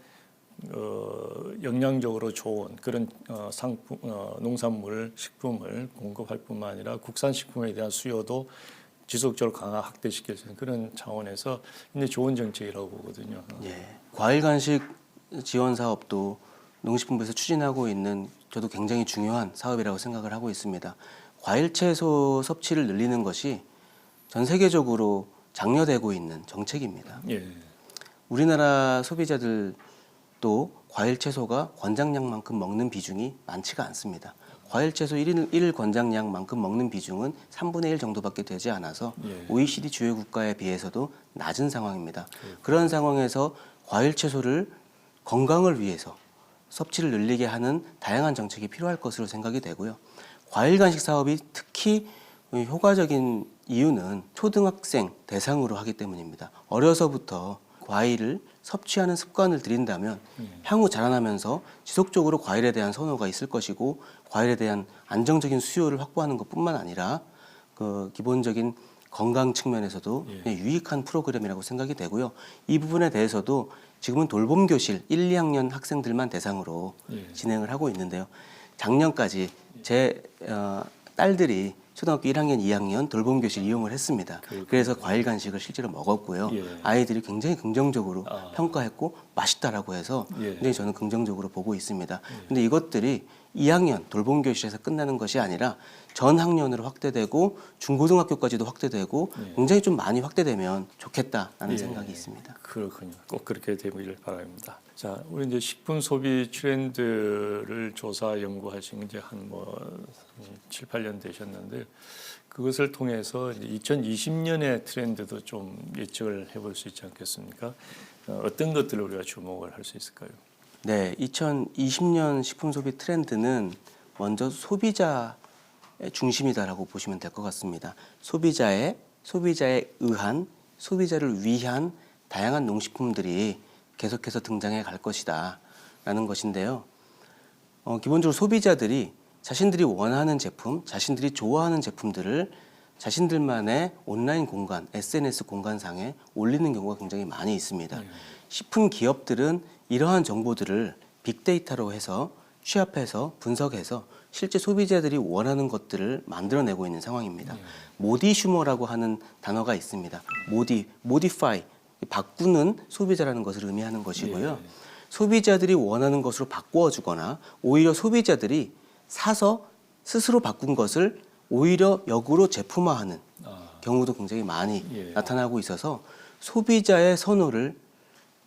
영양적으로 좋은 그런 상품, 농산물, 식품을 공급할 뿐만 아니라 국산 식품에 대한 수요도 지속적으로 강화 확대시킬 수 있는 그런 차원에서 굉장히 좋은 정책이라고 보거든요. 예. 과일 간식 지원 사업도 농식품부에서 추진하고 있는 저도 굉장히 중요한 사업이라고 생각을 하고 있습니다. 과일 채소 섭취를 늘리는 것이 전 세계적으로 장려되고 있는 정책입니다. 예. 우리나라 소비자들도 과일 채소가 권장량만큼 먹는 비중이 많지가 않습니다. 과일 채소 1일 권장량만큼 먹는 비중은 3분의 1 정도밖에 되지 않아서 예. OECD 주요 국가에 비해서도 낮은 상황입니다. 그런 상황에서 과일 채소를 건강을 위해서 섭취를 늘리게 하는 다양한 정책이 필요할 것으로 생각이 되고요. 과일 간식 사업이 특히 효과적인 이유는 초등학생 대상으로 하기 때문입니다. 어려서부터 과일을 섭취하는 습관을 들인다면 향후 자라나면서 지속적으로 과일에 대한 선호가 있을 것이고 과일에 대한 안정적인 수요를 확보하는 것뿐만 아니라 그 기본적인 건강 측면에서도 유익한 프로그램이라고 생각이 되고요. 이 부분에 대해서도 지금은 돌봄 교실 1, 2학년 학생들만 대상으로 진행을 하고 있는데요. 작년까지 제 딸들이 초등학교 1학년, 2학년 돌봄 교실 이용을 했습니다. 그래서 과일 간식을 실제로 먹었고요. 아이들이 굉장히 긍정적으로 평가했고 맛있다라고 해서 굉장히 저는 긍정적으로 보고 있습니다. 근데 이것들이 2학년 돌봄 교실에서 끝나는 것이 아니라 전 학년으로 확대되고 중고등학교까지도 확대되고 굉장히 좀 많이 확대되면 좋겠다라는 생각이 있습니다. 그렇군요. 꼭 그렇게 되기를 바랍니다. 자, 우리 이제 식품 소비 트렌드를 조사 연구하신 게 한 7, 8년 되셨는데 그것을 통해서 2020년의 트렌드도 좀 예측을 해볼 수 있지 않겠습니까? 어떤 것들을 우리가 주목을 할 수 있을까요? 네, 2020년 식품 소비 트렌드는 먼저 소비자의 중심이다라고 보시면 될 것 같습니다. 소비자에 의한, 소비자를 위한 다양한 농식품들이 계속해서 등장해 갈 것이다라는 것인데요. 기본적으로 소비자들이 자신들이 원하는 제품, 자신들이 좋아하는 제품들을 자신들만의 온라인 공간, SNS 공간상에 올리는 경우가 굉장히 많이 있습니다. 식품 기업들은 이러한 정보들을 빅데이터로 해서 취합해서 분석해서 실제 소비자들이 원하는 것들을 만들어내고 있는 상황입니다. 모디슈머라고 하는 단어가 있습니다. 모디파이, 바꾸는 소비자라는 것을 의미하는 것이고요. 소비자들이 원하는 것으로 바꾸어주거나 오히려 소비자들이 사서 스스로 바꾼 것을 오히려 역으로 제품화하는 경우도 굉장히 많이 나타나고 있어서 소비자의 선호를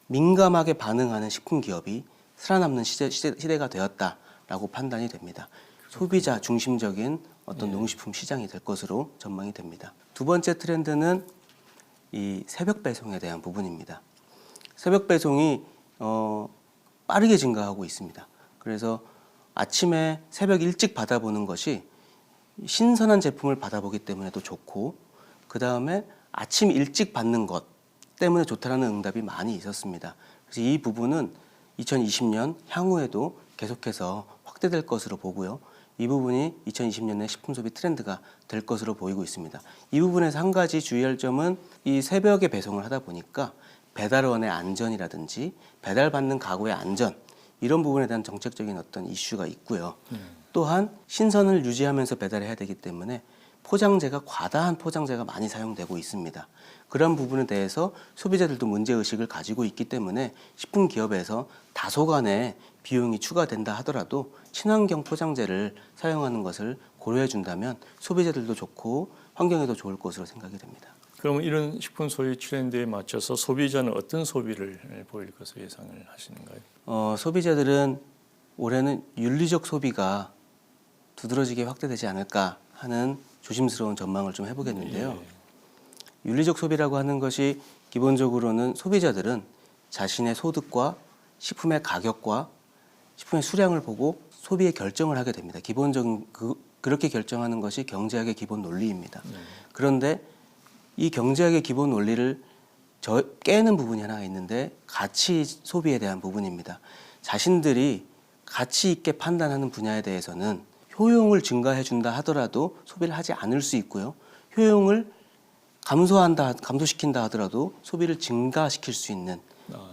민감하게 반응하는 식품 기업이 살아남는 시대가 되었다라고 판단이 됩니다. 소비자 중심적인 어떤 농식품 시장이 될 것으로 전망이 됩니다. 두 번째 트렌드는 이 새벽 배송에 대한 부분입니다. 새벽 배송이 빠르게 증가하고 있습니다. 그래서 아침에 새벽 일찍 받아보는 것이 신선한 제품을 받아보기 때문에도 좋고, 그 다음에 아침 일찍 받는 것 때문에 좋다라는 응답이 많이 있었습니다. 그래서 이 부분은 2020년 향후에도 계속해서 확대될 것으로 보고요. 이 부분이 2020년의 식품 소비 트렌드가 될 것으로 보이고 있습니다. 이 부분에서 한 가지 주의할 점은 이 새벽에 배송을 하다 보니까 배달원의 안전이라든지 배달받는 가구의 안전, 이런 부분에 대한 정책적인 어떤 이슈가 있고요. 또한 신선을 유지하면서 배달해야 되기 때문에 포장재가 과다한 포장재가 많이 사용되고 있습니다. 그런 부분에 대해서 소비자들도 문제의식을 가지고 있기 때문에 식품 기업에서 다소간의 비용이 추가된다 하더라도 친환경 포장재를 사용하는 것을 고려해 준다면 소비자들도 좋고 환경에도 좋을 것으로 생각이 됩니다. 그러면 이런 식품 소비 트렌드에 맞춰서 소비자는 어떤 소비를 보일 것으로 예상을 하시는가요? 소비자들은 올해는 윤리적 소비가 두드러지게 확대되지 않을까 하는 조심스러운 전망을 좀 해보겠는데요. 윤리적 소비라고 하는 것이 기본적으로는 소비자들은 자신의 소득과 식품의 가격과 식품의 수량을 보고 소비의 결정을 하게 됩니다. 기본적인 그렇게 결정하는 것이 경제학의 기본 논리입니다. 그런데 이 경제학의 기본 논리를 깨는 부분이 하나 있는데 가치 소비에 대한 부분입니다. 자신들이 가치 있게 판단하는 분야에 대해서는 효용을 증가해 준다 하더라도 소비를 하지 않을 수 있고요. 효용을 감소시킨다 하더라도 소비를 증가시킬 수 있는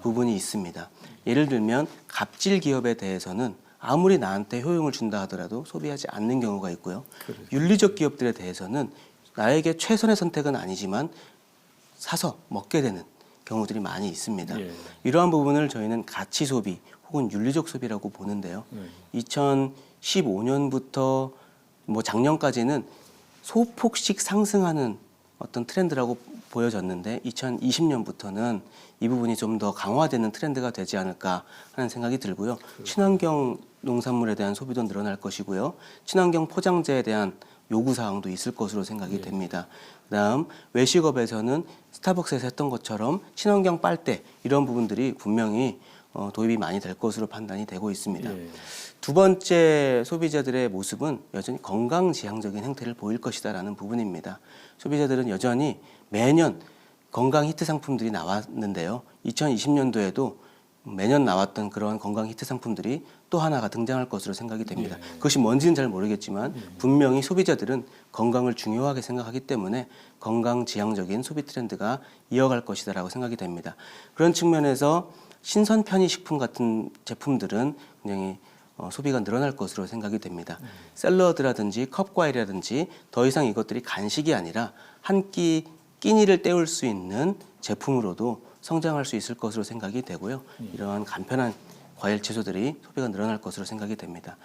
부분이 있습니다. 예를 들면 갑질 기업에 대해서는 아무리 나한테 효용을 준다 하더라도 소비하지 않는 경우가 있고요. 그렇죠. 윤리적 기업들에 대해서는 나에게 최선의 선택은 아니지만 사서 먹게 되는 경우들이 많이 있습니다. 이러한 부분을 저희는 가치 소비 혹은 윤리적 소비라고 보는데요. 2015년부터 작년까지는 소폭씩 상승하는 어떤 트렌드라고 보여졌는데 2020년부터는 이 부분이 좀 더 강화되는 트렌드가 되지 않을까 하는 생각이 들고요. 친환경 농산물에 대한 소비도 늘어날 것이고요. 친환경 포장재에 대한 요구사항도 있을 것으로 생각이 됩니다. 그다음 외식업에서는 스타벅스에서 했던 것처럼 친환경 빨대 이런 부분들이 분명히 도입이 많이 될 것으로 판단이 되고 있습니다. 두 번째 소비자들의 모습은 여전히 건강지향적인 행태를 보일 것이다라는 부분입니다. 소비자들은 여전히 매년 건강 히트 상품들이 나왔는데요. 2020년도에도 매년 나왔던 그런 건강 히트 상품들이 또 하나가 등장할 것으로 생각이 됩니다. 그것이 뭔지는 잘 모르겠지만 분명히 소비자들은 건강을 중요하게 생각하기 때문에 건강지향적인 소비 트렌드가 이어갈 것이다라고 생각이 됩니다. 그런 측면에서 신선 편의식품 같은 제품들은 굉장히 소비가 늘어날 것으로 생각이 됩니다. 샐러드라든지 컵과일이라든지 더 이상 이것들이 간식이 아니라 한 끼 끼니를 때울 수 있는 제품으로도 성장할 수 있을 것으로 생각이 되고요. 이러한 간편한 과일 채소들이 소비가 늘어날 것으로 생각이 됩니다.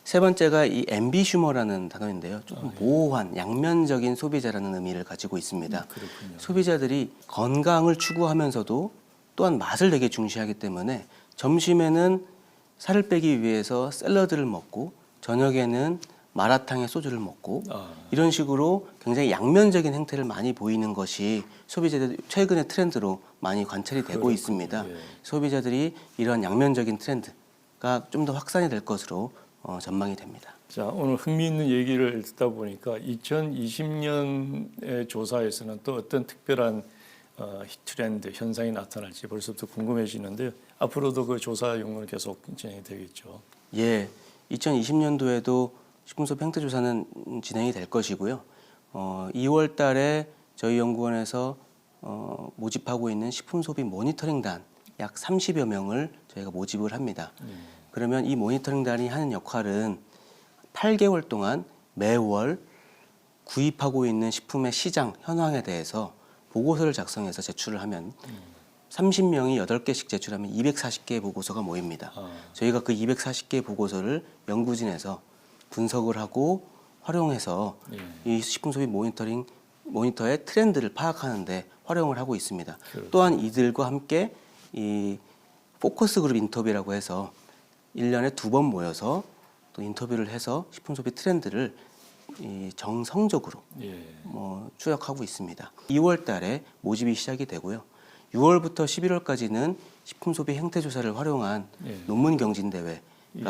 세 번째가 이 앰비슈머라는 단어인데요. 조금 모호한 양면적인 소비자라는 의미를 가지고 있습니다. 소비자들이 건강을 추구하면서도 또한 맛을 되게 중시하기 때문에 점심에는 살을 빼기 위해서 샐러드를 먹고 저녁에는 마라탕에 소주를 먹고 이런 식으로 굉장히 양면적인 행태를 많이 보이는 것이 소비자들 최근의 트렌드로 많이 관찰이 되고 있습니다. 소비자들이 이런 양면적인 트렌드가 좀 더 확산이 될 것으로 전망이 됩니다. 자, 오늘 흥미있는 얘기를 듣다 보니까 2020년의 조사에서는 또 어떤 특별한 트렌드 현상이 나타날지 벌써부터 궁금해지는데요. 앞으로도 그 조사 연구는 계속 진행이 되겠죠. 예, 2020년도에도 식품소비 행태조사는 진행이 될 것이고요. 2월 달에 저희 연구원에서 모집하고 있는 식품소비 모니터링단 약 30여 명을 저희가 모집을 합니다. 그러면 이 모니터링단이 하는 역할은 8개월 동안 매월 구입하고 있는 식품의 시장 현황에 대해서 보고서를 작성해서 제출을 하면 30명이 8개씩 제출하면 240개의 보고서가 모입니다. 저희가 그 240개의 보고서를 연구진에서 분석을 하고 활용해서 이 식품소비 모니터의 트렌드를 파악하는 데 활용을 하고 있습니다. 또한 이들과 함께 이 포커스 그룹 인터뷰라고 해서 1년에 2번 모여서 또 인터뷰를 해서 식품소비 트렌드를 정성적으로 추적하고 있습니다. 2월 달에 모집이 시작이 되고요. 6월부터 11월까지는 식품 소비 행태 조사를 활용한 예. 논문 경진 대회가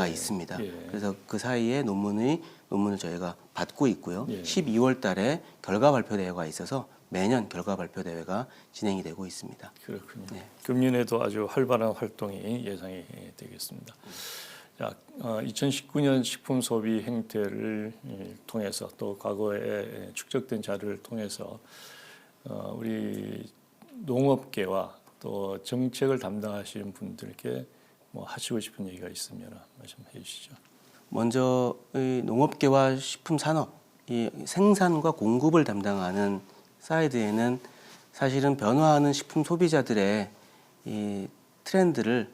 예. 있습니다. 예. 그래서 그 사이에 논문을 저희가 받고 있고요. 예. 12월 달에 결과 발표 대회가 있어서 매년 결과 발표 대회가 진행이 되고 있습니다. 그렇군요. 네. 금년에도 아주 활발한 활동이 예상이 되겠습니다. 자, 2019년 식품 소비 행태를 통해서 또 과거에 축적된 자료를 통해서 우리 농업계와 또 정책을 담당하시는 분들께 뭐 하시고 싶은 얘기가 있으면 말씀해 주시죠. 먼저 이 농업계와 식품 산업, 이 생산과 공급을 담당하는 사이드에는 사실은 변화하는 식품 소비자들의 이 트렌드를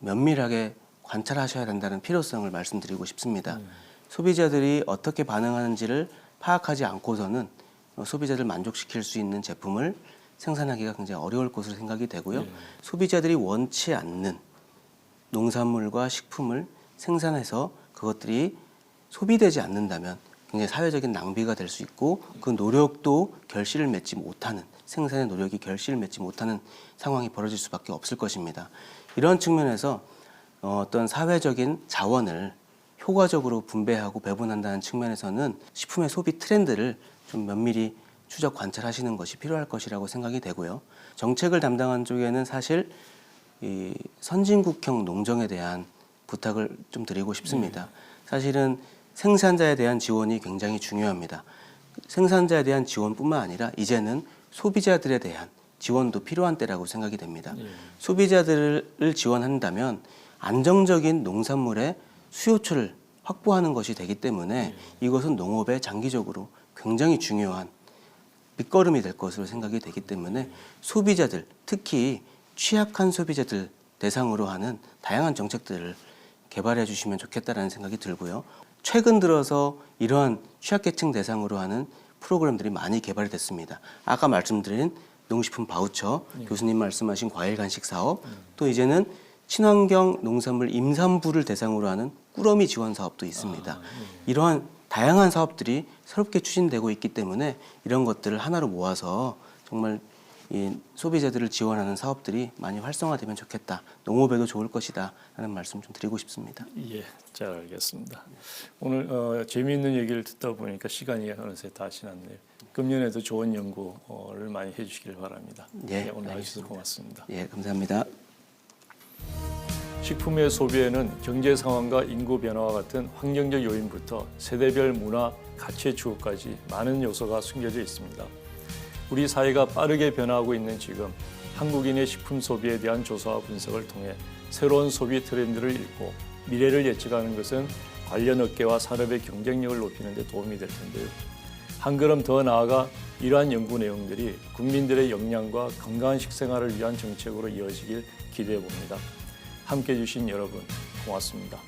면밀하게 관찰하셔야 된다는 필요성을 말씀드리고 싶습니다. 소비자들이 어떻게 반응하는지를 파악하지 않고서는 소비자들 만족시킬 수 있는 제품을 생산하기가 굉장히 어려울 것으로 생각이 되고요. 소비자들이 원치 않는 농산물과 식품을 생산해서 그것들이 소비되지 않는다면 굉장히 사회적인 낭비가 될 수 있고 그 노력도 결실을 맺지 못하는 생산의 노력이 결실을 맺지 못하는 상황이 벌어질 수밖에 없을 것입니다. 이런 측면에서 어떤 사회적인 자원을 효과적으로 분배하고 배분한다는 측면에서는 식품의 소비 트렌드를 좀 면밀히 추적 관찰하시는 것이 필요할 것이라고 생각이 되고요. 정책을 담당한 쪽에는 사실 이 선진국형 농정에 대한 부탁을 좀 드리고 싶습니다. 사실은 생산자에 대한 지원이 굉장히 중요합니다. 생산자에 대한 지원뿐만 아니라 이제는 소비자들에 대한 지원도 필요한 때라고 생각이 됩니다. 소비자들을 지원한다면 안정적인 농산물의 수요처를 확보하는 것이 되기 때문에 이것은 농업에 장기적으로 굉장히 중요한 밑거름이 될 것으로 생각이 되기 때문에 소비자들, 특히 취약한 소비자들 대상으로 하는 다양한 정책들을 개발해 주시면 좋겠다라는 생각이 들고요. 최근 들어서 이러한 취약계층 대상으로 하는 프로그램들이 많이 개발이 됐습니다. 아까 말씀드린 농식품 바우처, 교수님 말씀하신 과일 간식 사업, 또 이제는 친환경 농산물 임산부를 대상으로 하는 꾸러미 지원 사업도 있습니다. 이러한 다양한 사업들이 새롭게 추진되고 있기 때문에 이런 것들을 하나로 모아서 정말 이 소비자들을 지원하는 사업들이 많이 활성화되면 좋겠다. 농업에도 좋을 것이다. 라는 말씀 좀 드리고 싶습니다. 예, 잘 알겠습니다. 오늘 재미있는 얘기를 듣다 보니까 시간이 어느새 다 지났네요. 금년에도 좋은 연구를 많이 해주시길 바랍니다. 예, 오늘 알겠습니다. 나와주셔서 고맙습니다. 예, 감사합니다. 식품의 소비에는 경제 상황과 인구 변화와 같은 환경적 요인부터 세대별 문화, 가치의 추구까지 많은 요소가 숨겨져 있습니다. 우리 사회가 빠르게 변화하고 있는 지금 한국인의 식품 소비에 대한 조사와 분석을 통해 새로운 소비 트렌드를 읽고 미래를 예측하는 것은 관련 업계와 산업의 경쟁력을 높이는 데 도움이 될 텐데요. 한 걸음 더 나아가 이러한 연구 내용들이 국민들의 역량과 건강한 식생활을 위한 정책으로 이어지길 기대해 봅니다. 함께해 주신 여러분 고맙습니다.